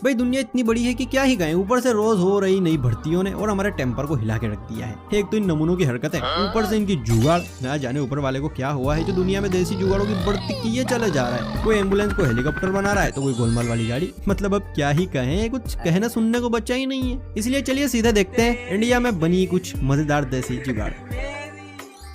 भाई दुनिया इतनी बड़ी है कि क्या ही कहें, ऊपर से रोज हो रही नई भर्तियों ने और हमारे टेम्पर को हिला के रख दिया है। एक तो इन नमूनों की हरकत है, ऊपर से इनकी जुगाड़, ना जाने ऊपर वाले को क्या हुआ है जो दुनिया में देसी जुगाड़ों की बढ़ती किए चले जा रहा है। कोई एम्बुलेंस को हेलीकॉप्टर बना रहा है तो कोई गोलमाल वाली गाड़ी। मतलब अब क्या ही कहें, कुछ कहना सुनने को बचा ही नहीं है। इसलिए चलिए सीधे देखते हैं इंडिया में बनी कुछ मजेदार देसी जुगाड़।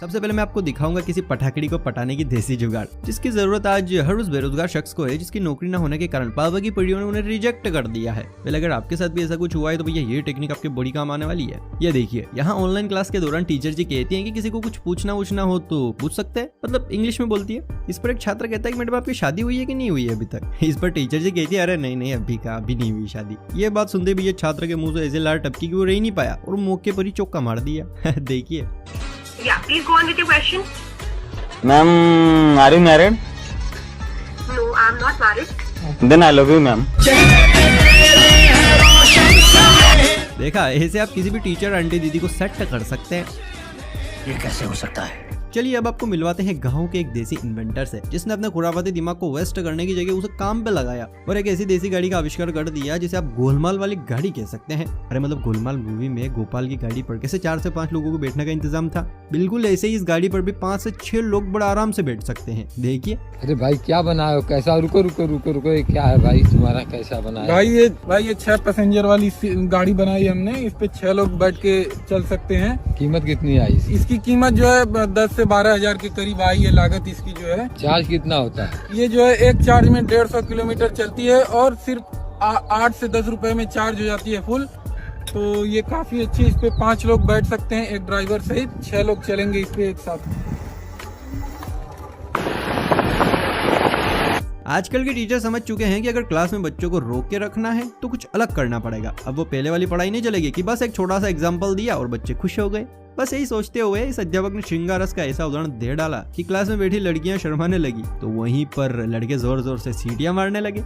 सबसे पहले मैं आपको दिखाऊंगा किसी पटाखड़ी को पटाने की देसी जुगाड़, जिसकी जरूरत आज हर उस बेरोजगार शख्स को है जिसकी नौकरी न होने के कारण पापा की पीढ़ियों ने उन्हें रिजेक्ट कर दिया है। पहले अगर आपके साथ भी ऐसा कुछ हुआ है तो भैया ये टेक्निक आपके बड़ी काम आने वाली है। ये देखिए, यहाँ ऑनलाइन क्लास के दौरान टीचर जी कहती हैं कि किसी को कुछ पूछना हो तो पूछ सकते हैं, मतलब इंग्लिश में बोलती है। इस पर एक छात्र कहता है कि मैडम आपकी शादी हुई है कि नहीं हुई है अभी तक। इस पर टीचर जी कहती है अरे नहीं अभी नहीं हुई शादी। ये बात सुनते भी ये छात्र के मुंह से ऐसे लार टपकी कि वो रह नहीं पाया और मौके पर ही चौका मार दिया। देखिए। Yeah, please go on with your question. Ma'am, are you married? No, I'm not married. Then I love you, ma'am. देखा, ऐसे आप किसी भी टीचर आंटी दीदी को सेट कर सकते हैं। ये कैसे हो सकता है? चलिए अब आपको मिलवाते हैं गांव के एक देसी इन्वेंटर से, जिसने अपने खुराफाती दिमाग को वेस्ट करने की जगह उसे काम पे लगाया और एक ऐसी देसी गाड़ी का आविष्कार कर दिया जिसे आप गोलमाल वाली गाड़ी कह सकते हैं। अरे मतलब गोलमाल मूवी में गोपाल की गाड़ी पर कैसे 4 से 5 लोगों को बैठने का इंतजाम था, बिल्कुल ऐसे ही इस गाड़ी पर भी 5 से 6 लोग बड़ा आराम से बैठ सकते हैं। देखिए। अरे भाई क्या बनाए हो, कैसा? रुको ये क्या है भाई तुम्हारा, कैसा बनाया? भाई ये 6 पैसेंजर वाली गाड़ी बनाई हमने। इस पे 6 लोग बैठ के चल सकते हैं। कीमत कितनी आई इसकी कीमत जो है 10 से 12 हजार के करीब आई है लागत इसकी जो है। चार्ज कितना होता है? ये जो है एक चार्ज में 150 किलोमीटर चलती है और सिर्फ 8 से 10 रुपए में चार्ज हो जाती है फुल। तो ये काफी अच्छी, इस पे 5 लोग बैठ सकते हैं एक ड्राइवर सहित। 6 लोग चलेंगे इस पे एक साथ। आजकल के टीचर समझ चुके हैं कि अगर क्लास में बच्चों को रोक के रखना है तो कुछ अलग करना पड़ेगा। अब वो पहले वाली पढ़ाई नहीं चलेगी कि बस एक छोटा सा एग्जाम्पल दिया और बच्चे खुश हो गए। बस यही सोचते हुए इस अध्यापक ने श्रृंगार रस का ऐसा उदाहरण दे डाला कि क्लास में बैठी लड़कियां शर्माने लगी तो वहीं पर लड़के जोर जोर से सीटियां मारने लगे।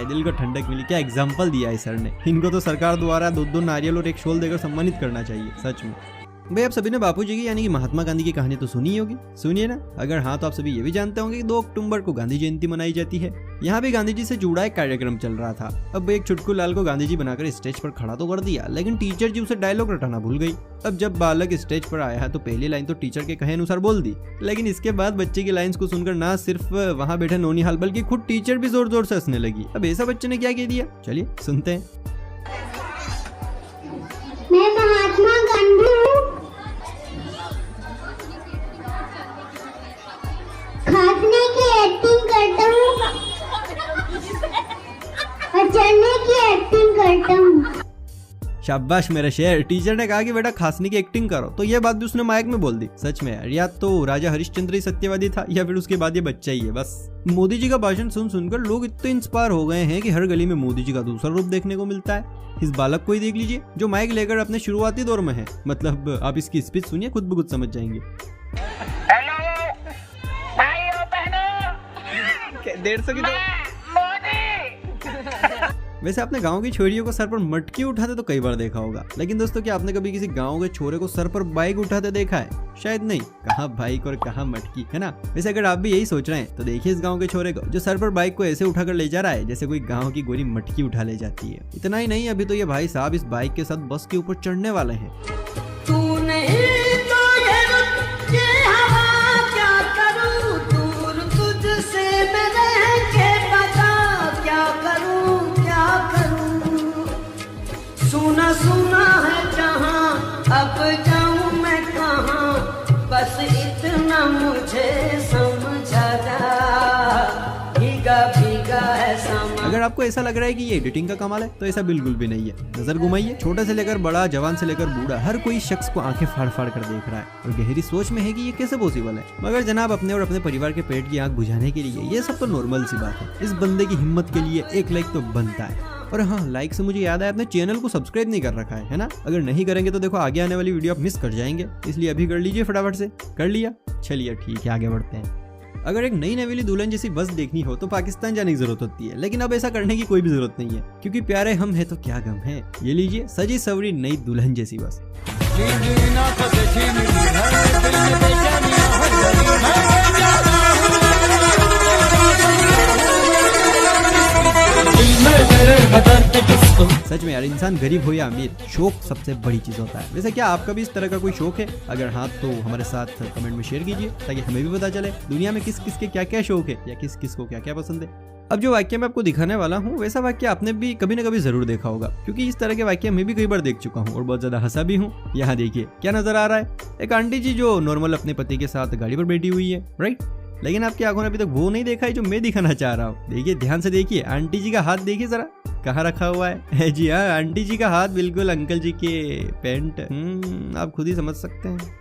दिल को ठंडक मिली। क्या एग्जाम्पल दिया है सर ने। इनको तो सरकार द्वारा 2 नारियल और एक शॉल देकर सम्मानित करना चाहिए सच में। भाई आप सभी ने बापूजी की यानी कि महात्मा गांधी की कहानी तो सुनी होगी, सुनिए ना। अगर हाँ तो आप सभी ये भी जानते होंगे कि 2 अक्टूबर को गांधी जयंती मनाई जाती है। यहाँ भी गांधी जी से जुड़ा एक कार्यक्रम चल रहा था। अब एक छुटकू लाल को गांधी जी बनाकर स्टेज पर खड़ा तो कर दिया, लेकिन टीचर जी उसे डायलॉग रटाना भूल गई। अब जब बालक स्टेज पर आया तो पहली लाइन तो टीचर के कहे अनुसार बोल दी, लेकिन इसके बाद बच्चे की लाइंस को सुनकर ना सिर्फ वहाँ बैठे नौनिहाल बल्कि खुद टीचर भी जोर जोर से हंसने लगी। अब ऐसा बच्चे ने क्या कह दिया, चलिए सुनते हैं। मैं महात्मा गांधी हूँ, खाने की एक्टिंग करता हूँ और चढ़ने की एक्टिंग करता हूँ। शाबाश मेरे शेर। टीचर ने कहा कि बेटा खांसने की एक्टिंग करो तो ये बात भी उसने माइक में बोल दी। सच में यार, या तो राजा हरिश्चंद्र ही सत्यवादी था या फिर उसके बाद ये बच्चा ही है बस। मोदी जी का भाषण सुनकर लोग इतने इंस्पायर हो गए हैं कि हर गली में मोदी जी का दूसरा रूप देखने को मिलता है। इस बालक को ही देख लीजिए जो माइक लेकर अपने शुरुआती दौर में है। मतलब आप इसकी स्पीच सुनिए, खुद ब खुद समझ जाएंगे। 150 की वैसे आपने गांव की छोरियों को सर पर मटकी उठाते तो कई बार देखा होगा, लेकिन दोस्तों क्या आपने कभी किसी गांव के छोरे को सर पर बाइक उठाते देखा है? शायद नहीं। कहाँ बाइक और कहाँ मटकी, है ना। वैसे अगर आप भी यही सोच रहे हैं तो देखिए इस गांव के छोरे को जो सर पर बाइक को ऐसे उठाकर ले जा रहा है जैसे कोई गाँव की गोरी मटकी उठा ले जाती है। इतना ही नहीं, अभी तो ये भाई साहब इस बाइक के साथ बस के ऊपर चढ़ने वाले हैं। सुना है जहां, अब जाऊं मैं कहां, बस इतना मुझे समझा जा, भीगा भीगा है समा। अगर आपको ऐसा लग रहा है कि ये एडिटिंग का कमाल है तो ऐसा बिल्कुल भी नहीं है। नजर घुमाइए, छोटे से लेकर बड़ा, जवान से लेकर बूढ़ा, हर कोई शख्स को आंखें फाड़ फाड़ कर देख रहा है और गहरी सोच में है कि ये कैसे पॉसिबल है। मगर जनाब अपने और अपने परिवार के पेट की आंख बुझाने के लिए ये सब तो नॉर्मल सी बात है। इस बंदे की हिम्मत के लिए एक लाइक तो बनता है। और हाँ, लाइक से मुझे याद आया, अपने चैनल को सब्सक्राइब नहीं कर रखा है ना? अगर नहीं करेंगे तो देखो आगे आने वाली वीडियो आप मिस कर जाएंगे, इसलिए अभी कर लीजिए फटाफट से। कर लिया? चलिए ठीक है, आगे बढ़ते हैं। अगर एक नई नवेली दुल्हन जैसी बस देखनी हो तो पाकिस्तान जाने की जरूरत होती है, लेकिन अब ऐसा करने की कोई भी जरूरत नहीं है, क्योंकि प्यारे हम है तो क्या गम है। ये लीजिए सजी सवरी नई दुल्हन जैसी बस। सच में यार, इंसान गरीब हो या अमीर, शौक सबसे बड़ी चीज होता है। वैसे क्या आपका भी इस तरह का कोई शौक है? अगर हाँ तो हमारे साथ कमेंट में शेयर कीजिए, ताकि हमें भी पता चले दुनिया में किस किस के क्या क्या शौक है या किस किस को क्या क्या पसंद है। अब जो वाक्य मैं आपको दिखाने वाला हूँ, वैसा वाक्य आपने भी कभी न कभी जरूर देखा होगा, क्योंकि इस तरह के वाक्य मैं भी कई बार देख चुका हूँ और बहुत ज्यादा हंसा भी हूँ। यहाँ देखिए क्या नजर आ रहा है, एक आंटी जी जो नॉर्मल अपने पति के साथ गाड़ी पर बैठी हुई है, राइट? लेकिन आपकी आंखों ने अभी तक वो नहीं देखा है जो मैं दिखाना चाह रहा हूँ। देखिए ध्यान से देखिए, आंटी जी का हाथ देखिए जरा, कहाँ रखा हुआ है। जी हाँ, आंटी जी का हाथ बिल्कुल अंकल जी के पैंट, आप खुद ही समझ सकते हैं।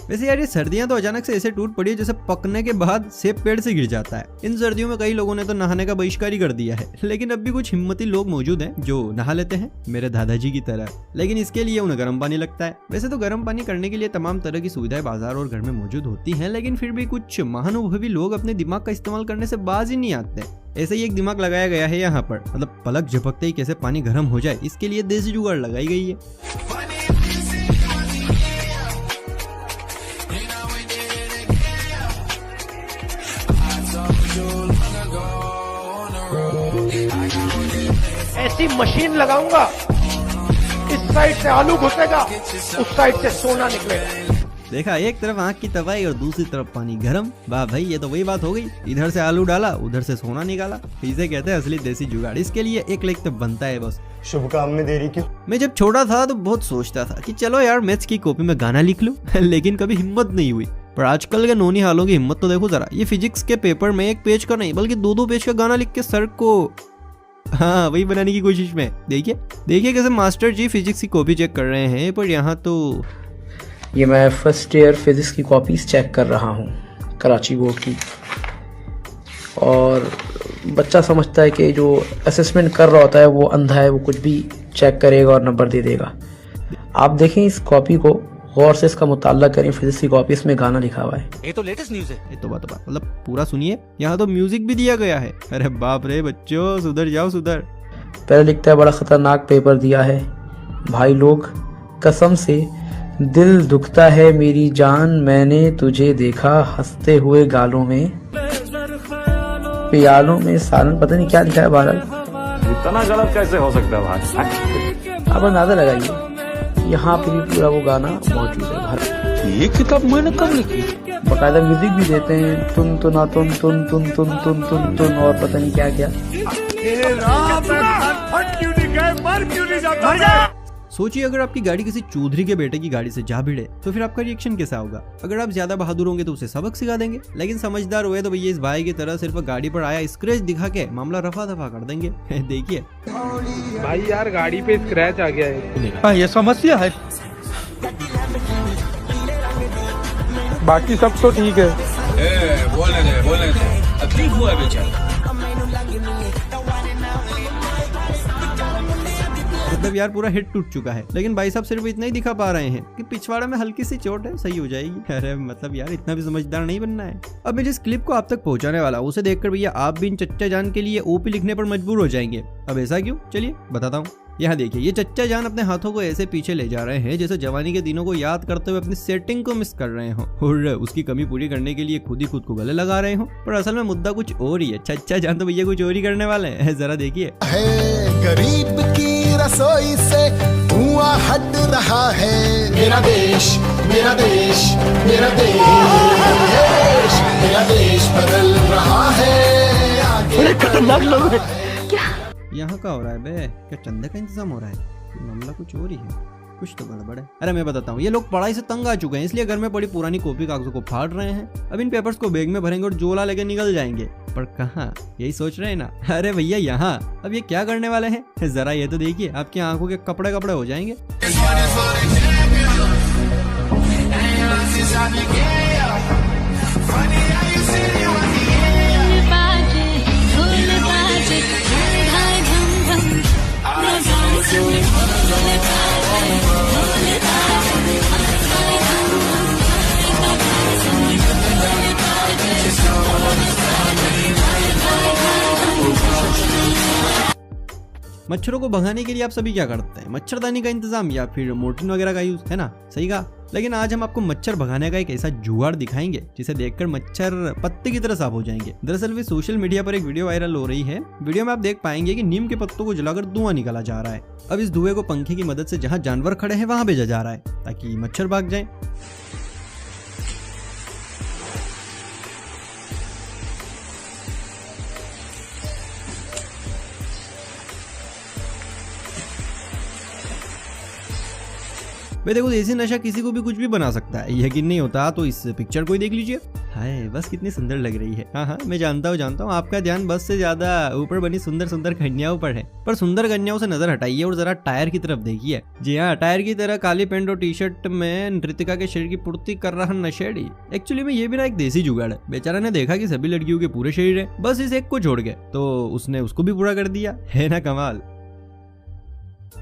वैसे यार ये सर्दियां तो अचानक से ऐसे टूट पड़ी है जैसे पकने के बाद सेब पेड़ से गिर जाता है। इन सर्दियों में कई लोगों ने तो नहाने का बहिष्कार ही कर दिया है, लेकिन अब भी कुछ हिम्मती लोग मौजूद हैं जो नहा लेते हैं, मेरे दादाजी की तरह। लेकिन इसके लिए उन्हें गर्म पानी लगता है। वैसे तो गर्म पानी करने के लिए तमाम तरह की सुविधाएं बाजार और घर में मौजूद होती हैं, लेकिन फिर भी कुछ महानुभवी लोग अपने दिमाग का इस्तेमाल करने से बाज ही नहीं आते। ऐसे ही एक दिमाग लगाया गया है यहाँ पर, मतलब पलक झपकते ही कैसे पानी गर्म हो जाए, इसके लिए देसी जुगाड़ लगाई गई है। ऐसी मशीन लगाऊंगा, इस साइड से आलू घुसेगा, उस साइड से सोना निकलेगा। देखा, एक तरफ आंख की तबाही और दूसरी तरफ पानी गरम। वाह भाई, ये तो वही बात हो गई, इधर से आलू डाला उधर से सोना निकाला। इसे कहते हैं असली देसी जुगाड़। इसके लिए एक लाइक तो बनता है बस। शुभ काम में देरी क्यों? मैं जब छोटा था तो बहुत सोचता था कि चलो यार मैथ्स की कॉपी में गाना लिख लूं, लेकिन कभी हिम्मत नहीं हुई। पर आजकल के नौनी हालों की हिम्मत तो देखो जरा। ये फिजिक्स के पेपर में एक पेज का नहीं बल्कि 2-2 पेज का गाना लिख के सर को हाँ वही बनाने की कोशिश में। देखिए देखिए कैसे मास्टर जी फिजिक्स की कॉपी चेक कर रहे हैं। पर यहाँ तो ये मैं फर्स्ट ईयर फिजिक्स की कॉपीज चेक कर रहा हूँ कराची बोर्ड की, और बच्चा समझता है कि जो असेसमेंट कर रहा होता है वो अंधा है, वो कुछ भी चेक करेगा और नंबर दे देगा। आप देखें इस कॉपी को गौर से, इसका मुताला करें। फिजिक्स की कॉपी, इसमें गाना लिखा हुआ है। ये तो लेटेस्ट न्यूज़ है। ये तो बात मतलब पूरा सुनिए, यहाँ तो म्यूजिक भी दिया गया है। अरे बाप रे बच्चों, सुधर जाओ सुधर। पहले लिखता है बड़ा खतरनाक पेपर दिया है भाई लोग, कसम से दिल दुखता है मेरी जान, मैंने तुझे देखा हंसते हुए गालों में, प्यालों में सालन, पता नहीं क्या लिखा है। बहरहाल इतना गलत कैसे हो सकता है भाई? आप अंदाजा लगाइए, यहाँ पे भी पूरा वो गाना मौजूद है। ये किताब मैंने कब लिखी? बकायदा म्यूजिक भी देते हैं, तुन तुना तुन तुन तुन तुन तुन तुन तुन और पता नहीं क्या क्या। सोचिए अगर आपकी गाड़ी किसी चौधरी के बेटे की गाड़ी से जा भिड़े तो फिर आपका रिएक्शन कैसा होगा? अगर आप ज्यादा बहादुर होंगे तो उसे सबक सिखा देंगे, लेकिन समझदार हुए तो भैया इस भाई की तरह सिर्फ गाड़ी पर आया स्क्रैच दिखा के मामला रफा दफा कर देंगे। देखिए भाई यार गाड़ी पे स्क्रैच आ गया है। हाँ ये समस्या है, बाकी सब तो ठीक है। बोले तकलीफ हुआ बेचारा। मतलब यार पूरा हेड टूट चुका है, लेकिन भाई साहब सिर्फ इतना ही दिखा पा रहे हैं कि पिछवाड़े में हल्की सी चोट है, सही हो जाएगी। अरे मतलब यार इतना भी समझदार नहीं बनना है। अब मैं जिस क्लिप को आप तक पहुंचाने वाला हूं उसे देखकर भैया आप भी इन चच्चा जान के लिए ओपी लिखने पर मजबूर हो जाएंगे। अब ऐसा क्यों, चलिए बताता हूँ। यहाँ देखिए, ये चच्चा जान अपने हाथों को ऐसे पीछे ले जा रहे हैं जैसे जवानी के दिनों को याद करते हुए अपनी सेटिंग को मिस कर रहे हो, और उसकी कमी पूरी करने के लिए खुद ही खुद को गले लगा रहे हो। पर असल में मुद्दा कुछ और ही है। चच्चा जान तो भैया कुछ और ही करने वाले हैं, जरा देखिए। गरीब की रसोई से धुआं हट रहा है, मेरा देश मेरा देश मेरा देश, मेरा देश बदल रहा है। बड़े खतरनाक लोग हैं। यहाँ का हो रहा है बे? क्या चंदे का इंतजाम हो रहा है? मामला कुछ और ही है। कुछ तो गड़बड़ है। अरे मैं बताता हूँ, ये लोग पढ़ाई से तंग आ चुके हैं, इसलिए घर में पड़ी पुरानी कॉपी कागजों को फाड़ रहे हैं। अब इन पेपर्स को बैग में भरेंगे और झोला लेके निकल जाएंगे। पर कहाँ, यही सोच रहे हैं ना? अरे भैया यहाँ। अब ये क्या करने वाले हैं, जरा ये तो देखिए, आपकी आंखों के कपड़े कपड़े हो जाएंगे। मच्छरों को भगाने के लिए आप सभी क्या करते हैं? मच्छरदानी का इंतजाम या फिर मोर्टिन वगैरह का यूज, है ना? सही कहा। लेकिन आज हम आपको मच्छर भगाने का एक ऐसा जुगाड़ दिखाएंगे जिसे देखकर मच्छर पत्ते की तरह साफ हो जाएंगे। दरअसल भी सोशल मीडिया पर एक वीडियो वायरल हो रही है। वीडियो में आप देख पाएंगे कि नीम के पत्तों को जलाकर धुआं निकाला जा रहा है। अब इस धुएं को पंखे की मदद से जहाँ जानवर खड़े हैं वहां भेजा जा रहा है ताकि मच्छर भाग जाए। भाई देखो, देसी नशा किसी को भी कुछ भी बना सकता है। यकीन नहीं होता तो इस पिक्चर को ही देख लीजिए। हाय, बस कितनी सुंदर लग रही है। हाँ, मैं जानता हूँ आपका ध्यान बस से ज्यादा ऊपर बनी सुंदर सुंदर कन्याओं पर है। पर सुंदर कन्याओं से नजर हटाइए और जरा टायर की तरफ देखिए। जी हाँ, टायर की तरह काली पैंट और टी शर्ट में नृतिका के शरीर की पूर्ति कर रहा नशेड़ी। एक्चुअली में ये भी ना एक देसी जुगाड़ है। बेचारा ने देखा कि सभी लड़कियों के पूरे शरीर है, बस इस एक को छोड़ के, तो उसने उसको भी पूरा कर दिया। है ना कमाल।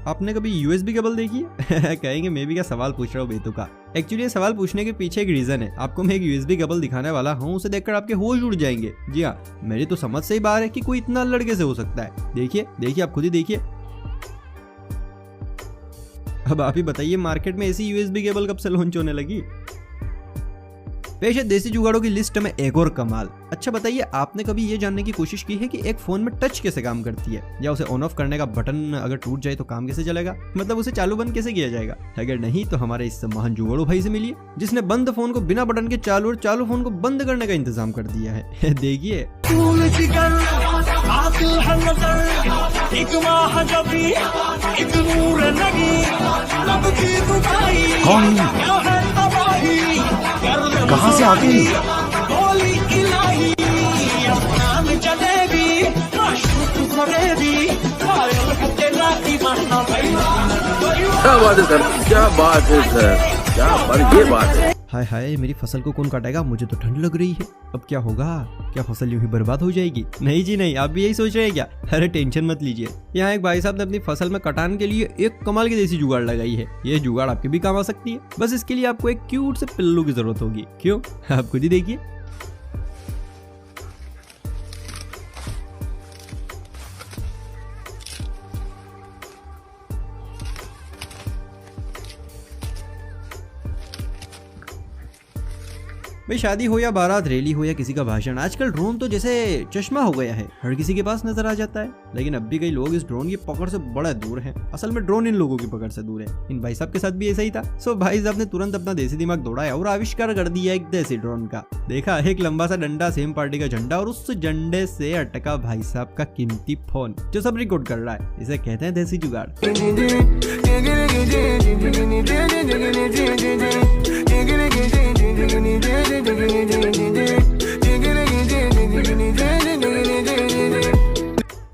आपने कभी यूएसबी केबल देखी है? कहेंगे मैं भी क्या सवाल पूछ रहा हूँ बेतुका। एक्चुअली ये सवाल पूछने के पीछे एक रीजन है। आपको मैं एक यूएसबी केबल दिखाने वाला हूँ, उसे देखकर आपके होश उड़ जाएंगे। जी हाँ, मेरी तो समझ से ही बाहर है कि कोई इतना लड़के से हो सकता है। देखिए आप खुद ही देखिए। अब आप ही बताइए, मार्केट में ऐसी यूएसबी केबल कब से लॉन्च होने लगी? पेश है देसी जुगाड़ों की लिस्ट में एक और कमाल। अच्छा बताइए, आपने कभी ये जानने की कोशिश की है कि एक फोन में टच कैसे काम करती है, या उसे ऑन ऑफ करने का बटन अगर टूट जाए तो काम कैसे चलेगा? मतलब उसे चालू बंद कैसे किया जाएगा? अगर नहीं तो हमारे इस महान जुगाड़ू भाई से मिलिए, जिसने बंद फोन को बिना बटन के चालू और चालू फोन को बंद करने का इंतजाम कर दिया है। देखिए। कहाँ से आती है? क्या बात है सर, क्या बात है सर, क्या बात, ये बात है। हाय हाय, मेरी फसल को कौन काटेगा? मुझे तो ठंड लग रही है। अब क्या होगा? क्या फसल यूं ही बर्बाद हो जाएगी? नहीं जी नहीं, आप भी यही सोच रहे हैं क्या? अरे टेंशन मत लीजिए। यहाँ एक भाई साहब ने अपनी फसल में कटान के लिए एक कमाल की देसी जुगाड़ लगाई है। ये जुगाड़ आपके भी काम आ सकती है। बस इसके लिए आपको एक क्यूट से पिल्लू की जरूरत होगी। क्यों? आप खुद ही देखिए। भाई शादी हो या बारात, रैली हो या किसी का भाषण, आजकल ड्रोन तो जैसे चश्मा हो गया है, हर किसी के पास नजर आ जाता है। लेकिन अब भी कई लोग इस ड्रोन की पकड़ से बड़ा दूर हैं। असल में ड्रोन इन लोगों की पकड़ से दूर है। इन भाई साहब के साथ भी ऐसा ही था। सो भाई साहब ने तुरंत अपना देसी दिमाग दौड़ाया और आविष्कार कर दिया एक देसी ड्रोन का। देखा, एक लंबा सा डंडा, सेम पार्टी का झंडा, और उस झंडे से अटका भाई साहब का कीमती फोन जो सब रिकॉर्ड कर रहा है। इसे कहते हैं देसी जुगाड़।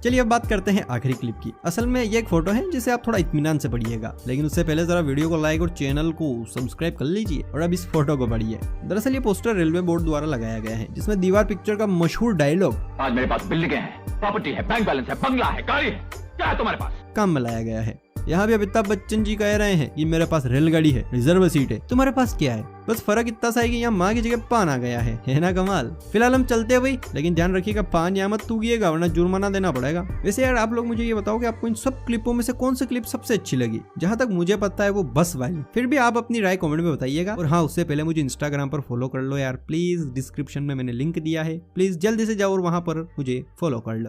चलिए अब बात करते हैं आखिरी क्लिप की। असल में ये एक फोटो है जिसे आप थोड़ा इत्मीनान से पढ़िएगा, लेकिन उससे पहले जरा वीडियो को लाइक और चैनल को सब्सक्राइब कर लीजिए और अब इस फोटो को पढ़िए। दरअसल ये पोस्टर रेलवे बोर्ड द्वारा लगाया गया है, जिसमें दीवार पिक्चर का मशहूर डायलॉग, आज मेरे पास बिल्डिंगें हैं, प्रॉपर्टी है, बैंक बैलेंस है, बंगला है, गाड़ी है, क्या है तुम्हारे पास, काम में लाया गया है। यहाँ भी अमिताभ बच्चन जी कह रहे हैं कि मेरे पास रेलगाड़ी है, रिजर्व सीट है, तुम्हारे पास क्या है? बस फर्क इतना सा है कि यहाँ माँ की जगह पान आ गया है ना कमाल। फिलहाल हम चलते हैं भाई, लेकिन ध्यान रखिएगा पान यहाँ मत तूगिएगा वरना जुर्माना देना पड़ेगा। वैसे यार आप लोग मुझे ये बताओ कि आपको इन सब क्लिपों में से कौन सी क्लिप सबसे अच्छी लगी? जहाँ तक मुझे पता है वो बस वाली। फिर भी आप अपनी राय कमेंट में बताइएगा। और हाँ, उससे पहले मुझे इंस्टाग्राम पर फॉलो कर लो यार प्लीज, डिस्क्रिप्शन में मैंने लिंक दिया है, प्लीज जल्दी से जाओ और वहां पर मुझे फॉलो कर लो।